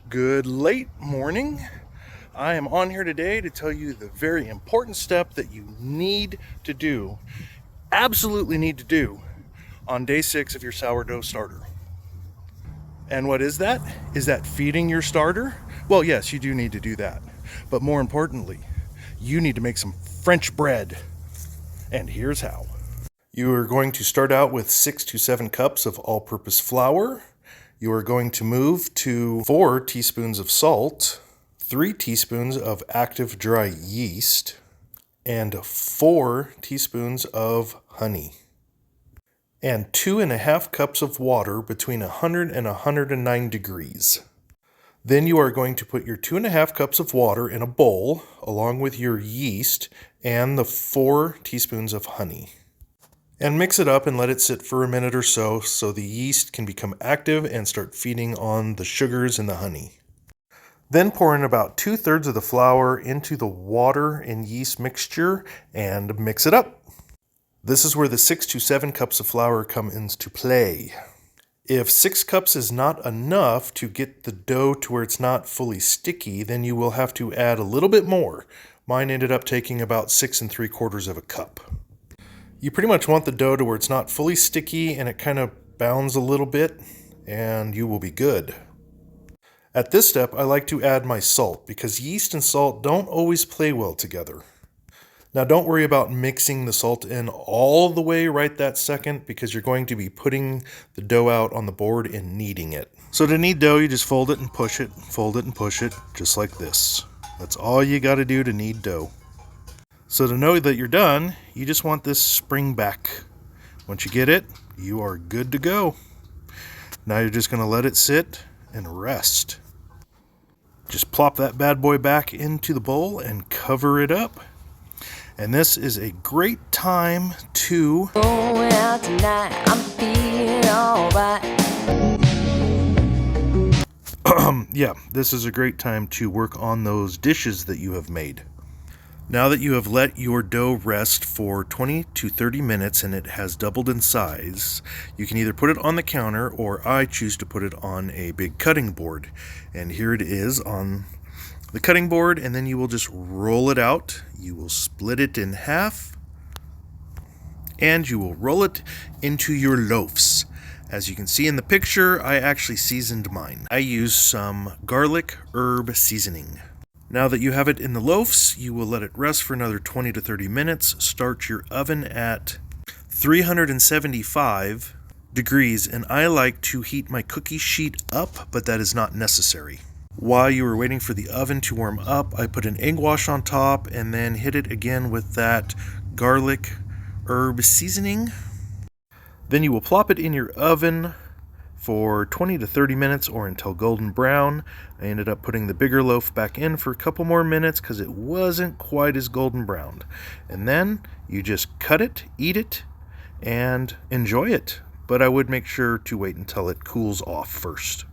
Good late morning. I am on here today to tell you the very important step that you need to do, absolutely need to do, on day 6 of your sourdough starter. And what is that? Is that feeding your starter? Well, yes, you do need to do that. But more importantly, you need to make some French bread. And here's how. You are going to start out with 6 to 7 cups of all-purpose flour. You are going to move to 4 teaspoons of salt, 3 teaspoons of active dry yeast, and 4 teaspoons of honey, and 2.5 cups of water between 100 and 109 degrees. Then you are going to put your 2.5 cups of water in a bowl along with your yeast and the 4 teaspoons of honey. And mix it up and let it sit for a minute or so the yeast can become active and start feeding on the sugars and the honey. Then pour in about 2/3 of the flour into the water and yeast mixture and mix it up. This is where the 6 to 7 cups of flour come into play. If 6 cups is not enough to get the dough to where it's not fully sticky, then you will have to add a little bit more. Mine ended up taking about 6 3/4 cups. You pretty much want the dough to where it's not fully sticky and it kind of bounds a little bit, and you will be good. At this step, I like to add my salt because yeast and salt don't always play well together. Now don't worry about mixing the salt in all the way right that second because you're going to be putting the dough out on the board and kneading it. So to knead dough, you just fold it and push it, fold it and push it, just like this. That's all you got to do to knead dough. So to know that you're done, you just want this spring back. Once you get it, you are good to go. Now you're just going to let it sit and rest. Just plop that bad boy back into the bowl and cover it up. And this is a great time to going out tonight. I'm feeling all right. Yeah, this is a great time to work on those dishes that you have made. Now that you have let your dough rest for 20 to 30 minutes and it has doubled in size, you can either put it on the counter or I choose to put it on a big cutting board. And here it is on the cutting board, and then you will just roll it out. You will split it in half and you will roll it into your loaves. As you can see in the picture, I actually seasoned mine. I used some garlic herb seasoning. Now that you have it in the loaves, you will let it rest for another 20 to 30 minutes. Start your oven at 375 degrees, and I like to heat my cookie sheet up, but that is not necessary. While you are waiting for the oven to warm up, I put an egg wash on top and then hit it again with that garlic herb seasoning. Then you will plop it in your oven for 20 to 30 minutes or until golden brown. I ended up putting the bigger loaf back in for a couple more minutes because it wasn't quite as golden browned. And then you just cut it, eat it, and enjoy it. But I would make sure to wait until it cools off first.